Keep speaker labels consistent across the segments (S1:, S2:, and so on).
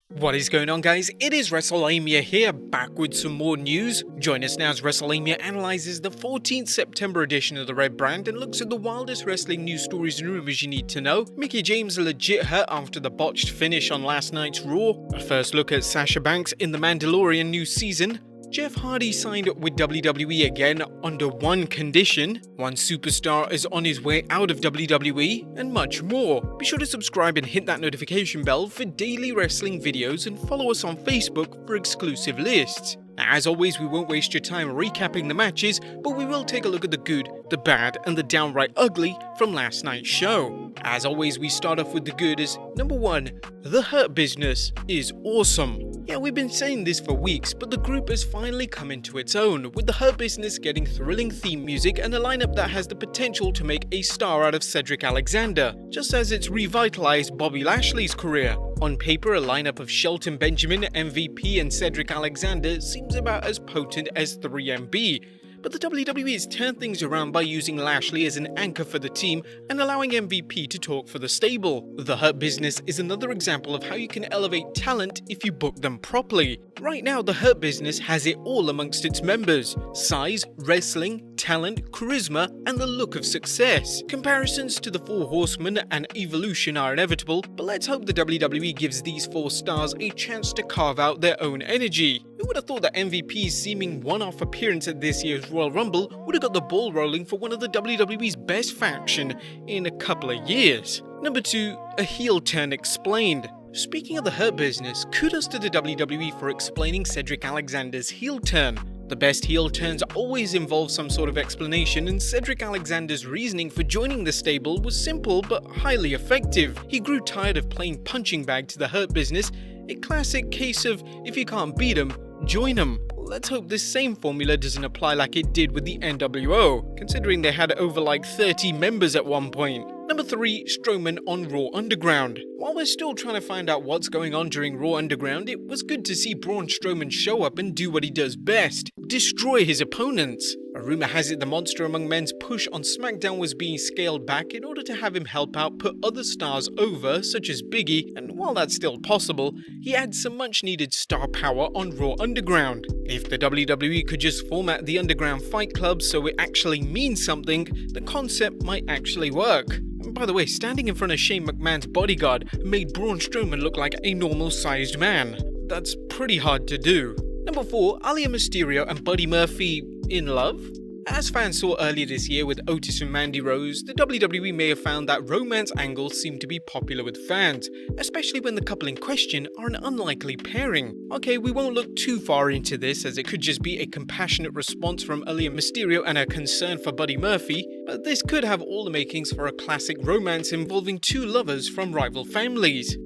S1: What is going on, guys? It is Wrestlelamia here, back with some more news. Join us now as Wrestlelamia analyzes the 14th September edition of the Red Brand and looks at the wildest wrestling news stories and rumors you need to know. Mickie James legit hurt after the botched finish on last night's Raw. A first look at Sasha Banks in the Mandalorian new season. Jeff Hardy signed with WWE again under one condition. One superstar is on his way out of WWE, and much more. Be sure to subscribe and hit that notification bell for daily wrestling videos and follow us on Facebook for exclusive lists. As always, we won't waste your time recapping the matches, but we will take a look at the good, the bad, and the downright ugly from last night's show. As always, we start off with the good as number 1, The Hurt Business is awesome. Yeah, we've been saying this for weeks, but the group has finally come into its own, with The Hurt Business getting thrilling theme music and a lineup that has the potential to make a star out of Cedric Alexander, just as it's revitalized Bobby Lashley's career. On paper, a lineup of Shelton Benjamin, MVP, and Cedric Alexander seems about as potent as 3MB. But the WWE has turned things around by using Lashley as an anchor for the team and allowing MVP to talk for the stable. The Hurt Business is another example of how you can elevate talent if you book them properly. Right now, the Hurt Business has it all amongst its members: size, wrestling, talent, charisma, and the look of success. Comparisons to the Four Horsemen and Evolution are inevitable, but let's hope the WWE gives these 4 stars a chance to carve out their own energy. Who would have thought that MVP's seeming one-off appearance at this year's Royal Rumble would have got the ball rolling for one of the WWE's best faction in a couple of years? Number 2, a heel turn explained. Speaking of the Hurt Business, kudos to the WWE for explaining Cedric Alexander's heel turn. The best heel turns always involve some sort of explanation, and Cedric Alexander's reasoning for joining the stable was simple but highly effective. He grew tired of playing punching bag to the Hurt Business, a classic case of if you can't beat him, join him. Let's hope this same formula doesn't apply like it did with the NWO, considering they had over like 30 members at one point. Number 3, Strowman on Raw Underground. While we're still trying to find out what's going on during Raw Underground, it was good to see Braun Strowman show up and do what he does best: destroy his opponents. A rumor has it the Monster Among Men's push on SmackDown was being scaled back in order to have him help out put other stars over, such as Biggie, and while that's still possible, he adds some much needed star power on Raw Underground. If the WWE could just format the Underground Fight Club so it actually means something, the concept might actually work. And by the way, standing in front of Shane McMahon's bodyguard made Braun Strowman look like a normal-sized man. That's pretty hard to do. Number 4, Aaliyah Mysterio and Buddy Murphy in love? As fans saw earlier this year with Otis and Mandy Rose, the WWE may have found that romance angles seem to be popular with fans, especially when the couple in question are an unlikely pairing. Okay, we won't look too far into this, as it could just be a compassionate response from Aaliyah Mysterio and her concern for Buddy Murphy, but this could have all the makings for a classic romance involving 2 lovers from rival families.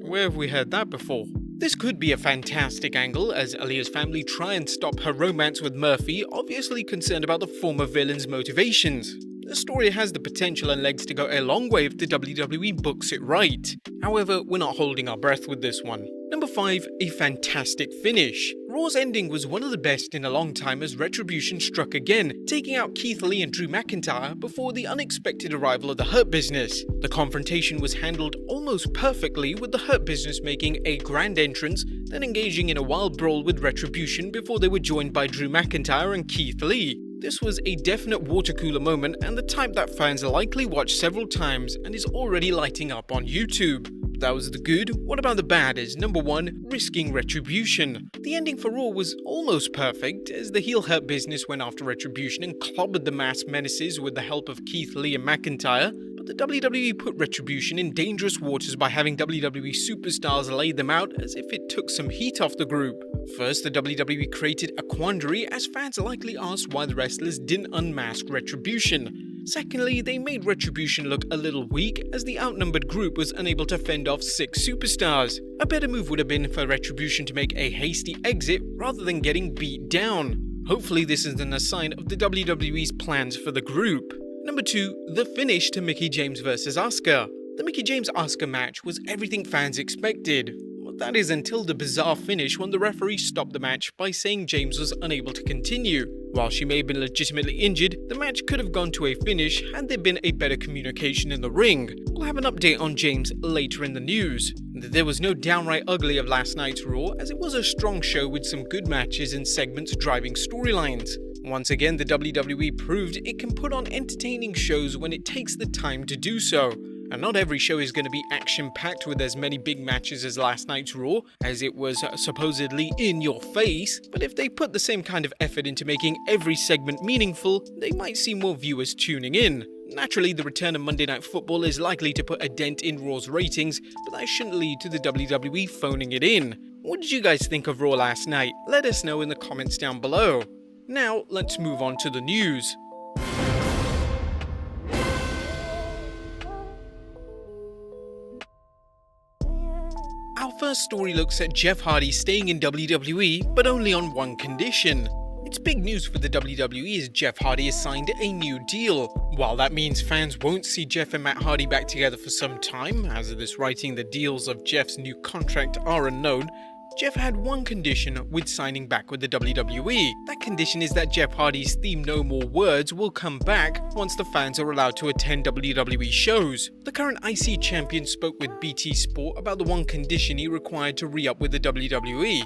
S1: Where have we heard that before? This could be a fantastic angle, as Aaliyah's family try and stop her romance with Murphy, obviously concerned about the former villain's motivations. The story has the potential and legs to go a long way if the WWE books it right. However, we're not holding our breath with this one. Number 5, a fantastic finish. Raw's ending was one of the best in a long time as Retribution struck again, taking out Keith Lee and Drew McIntyre before the unexpected arrival of the Hurt Business. The confrontation was handled almost perfectly, with the Hurt Business making a grand entrance, then engaging in a wild brawl with Retribution before they were joined by Drew McIntyre and Keith Lee. This was a definite water cooler moment and the type that fans likely watched several times and is already lighting up on YouTube. That was the good. What about the bad? Is number 1, risking Retribution. The ending for Raw was almost perfect, as the heel Hurt Business went after Retribution and clobbered the masked menaces with the help of Keith Lee and McIntyre, but the WWE put Retribution in dangerous waters by having WWE Superstars lay them out as if it took some heat off the group. First, the WWE created a quandary, as fans likely asked why the wrestlers didn't unmask Retribution. Secondly, they made Retribution look a little weak, as the outnumbered group was unable to fend off 6 superstars. A better move would have been for Retribution to make a hasty exit rather than getting beat down. Hopefully this isn't a sign of the WWE's plans for the group. Number 2, the finish to Mickie James vs Asuka. The Mickie James-Asuka match was everything fans expected. That is until the bizarre finish when the referee stopped the match by saying James was unable to continue. While she may have been legitimately injured, the match could have gone to a finish had there been a better communication in the ring. We'll have an update on James later in the news. There was no downright ugly of last night's Raw, as it was a strong show with some good matches and segments driving storylines. Once again, the WWE proved it can put on entertaining shows when it takes the time to do so. And not every show is going to be action-packed with as many big matches as last night's Raw, as it was supposedly in your face, but if they put the same kind of effort into making every segment meaningful, they might see more viewers tuning in. Naturally, the return of Monday Night Football is likely to put a dent in Raw's ratings, but that shouldn't lead to the WWE phoning it in. What did you guys think of Raw last night? Let us know in the comments down below. Now, let's move on to the news. Our first story looks at Jeff Hardy staying in WWE, but only on one condition. It's big news for the WWE as Jeff Hardy has signed a new deal. While that means fans won't see Jeff and Matt Hardy back together for some time, as of this writing the deals of Jeff's new contract are unknown, Jeff had one condition with signing back with the WWE. That condition is that Jeff Hardy's theme No More Words will come back once the fans are allowed to attend WWE shows. The current IC champion spoke with BT Sport about the one condition he required to re-up with the WWE.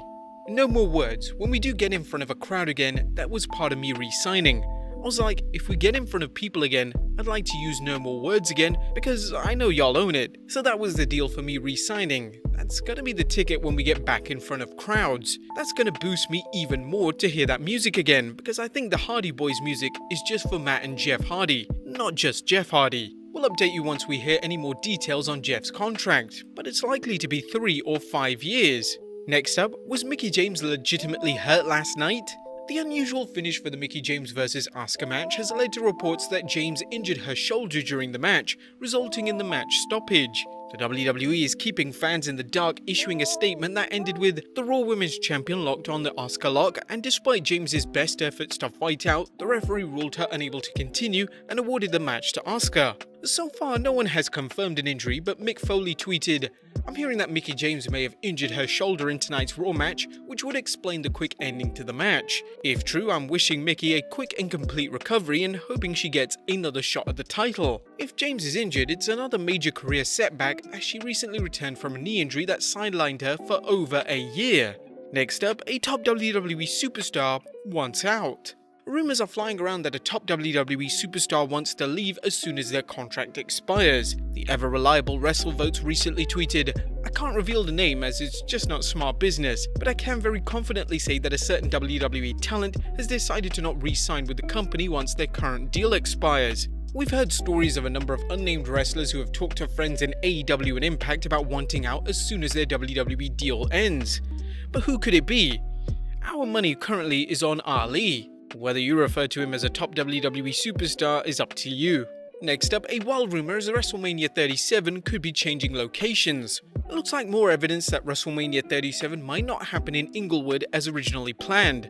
S1: No more words. When we do get in front of a crowd again, that was part of me re-signing. I was like, if we get in front of people again, I'd like to use No More Words again, because I know y'all own it. So that was the deal for me re-signing. That's gonna be the ticket when we get back in front of crowds. That's gonna boost me even more to hear that music again, because I think the Hardy Boys music is just for Matt and Jeff Hardy, not just Jeff Hardy. We'll update you once we hear any more details on Jeff's contract, but it's likely to be 3 or 5 years. Next up, was Mickie James legitimately hurt last night? The unusual finish for the Mickie James vs Asuka match has led to reports that James injured her shoulder during the match, resulting in the match stoppage. The WWE is keeping fans in the dark, issuing a statement that ended with the Raw Women's Champion locked on the Asuka lock, and despite James's best efforts to fight out, the referee ruled her unable to continue and awarded the match to Asuka. So far, no one has confirmed an injury, but Mick Foley tweeted, "I'm hearing that Mickie James may have injured her shoulder in tonight's Raw match, which would explain the quick ending to the match. If true, I'm wishing Mickie a quick and complete recovery and hoping she gets another shot at the title. If James is injured, it's another major career setback as she recently returned from a knee injury that sidelined her for over a year." Next up, a top WWE superstar wants out. Rumors are flying around that a top WWE superstar wants to leave as soon as their contract expires. The ever-reliable WrestleVotes recently tweeted, "I can't reveal the name as it's just not smart business, but I can very confidently say that a certain WWE talent has decided to not re-sign with the company once their current deal expires." We've heard stories of a number of unnamed wrestlers who have talked to friends in AEW and Impact about wanting out as soon as their WWE deal ends. But who could it be? Our money currently is on Ali. Whether you refer to him as a top WWE superstar is up to you. Next up, a wild rumor is WrestleMania 37 could be changing locations. It looks like more evidence that WrestleMania 37 might not happen in Inglewood as originally planned.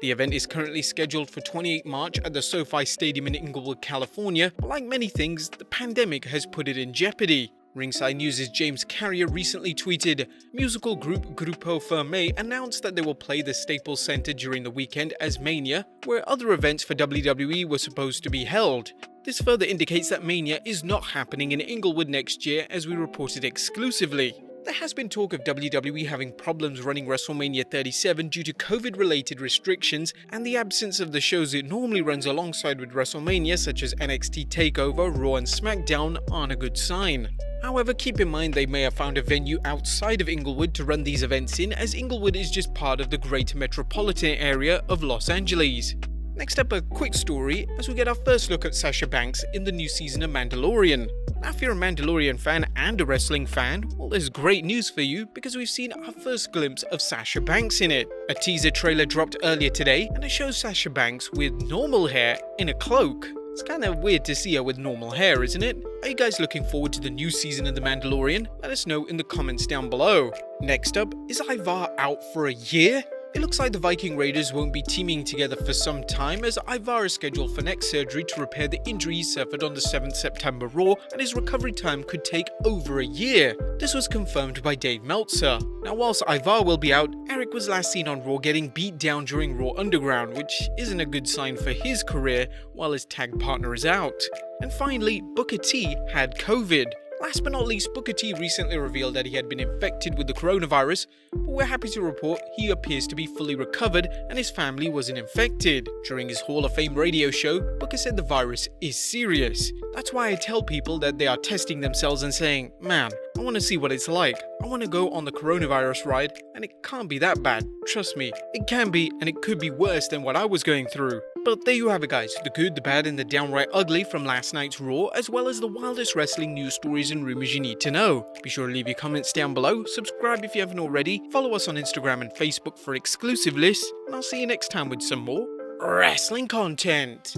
S1: The event is currently scheduled for 28 March at the SoFi Stadium in Inglewood, California, but like many things, the pandemic has put it in jeopardy. Ringside News' James Carrier recently tweeted, "Musical group Grupo Firme announced that they will play the Staples Center during the weekend as Mania, where other events for WWE were supposed to be held. This further indicates that Mania is not happening in Inglewood next year, as we reported exclusively." There has been talk of WWE having problems running WrestleMania 37 due to COVID-related restrictions, and the absence of the shows it normally runs alongside with WrestleMania, such as NXT TakeOver, Raw and SmackDown, aren't a good sign. However, keep in mind they may have found a venue outside of Inglewood to run these events in, as Inglewood is just part of the greater metropolitan area of Los Angeles. Next up, a quick story as we get our first look at Sasha Banks in the new season of Mandalorian. Now, if you're a Mandalorian fan and a wrestling fan, well, there's great news for you because we've seen our first glimpse of Sasha Banks in it. A teaser trailer dropped earlier today and it shows Sasha Banks with normal hair in a cloak. It's kind of weird to see her with normal hair, isn't it? Are you guys looking forward to the new season of The Mandalorian? Let us know in the comments down below. Next up, is Ivar out for a year? It looks like the Viking Raiders won't be teaming together for some time, as Ivar is scheduled for neck surgery to repair the injury he suffered on the 7th September Raw, and his recovery time could take over a year. This was confirmed by Dave Meltzer. Now, whilst Ivar will be out, Eric was last seen on Raw getting beat down during Raw Underground, which isn't a good sign for his career while his tag partner is out. And finally, Booker T had COVID. Last but not least, Booker T recently revealed that he had been infected with the coronavirus, but we're happy to report he appears to be fully recovered and his family wasn't infected. During his Hall of Fame radio show, Booker said the virus is serious. That's why I tell people that they are testing themselves and saying, man, I want to see what it's like. I want to go on the coronavirus ride, and it can't be that bad. Trust me, it can be, and it could be worse than what I was going through. But there you have it guys, the good, the bad and the downright ugly from last night's Raw, as well as the wildest wrestling news stories and rumors you need to know. Be sure to leave your comments down below, subscribe if you haven't already, follow us on Instagram and Facebook for exclusive lists, and I'll see you next time with some more wrestling content.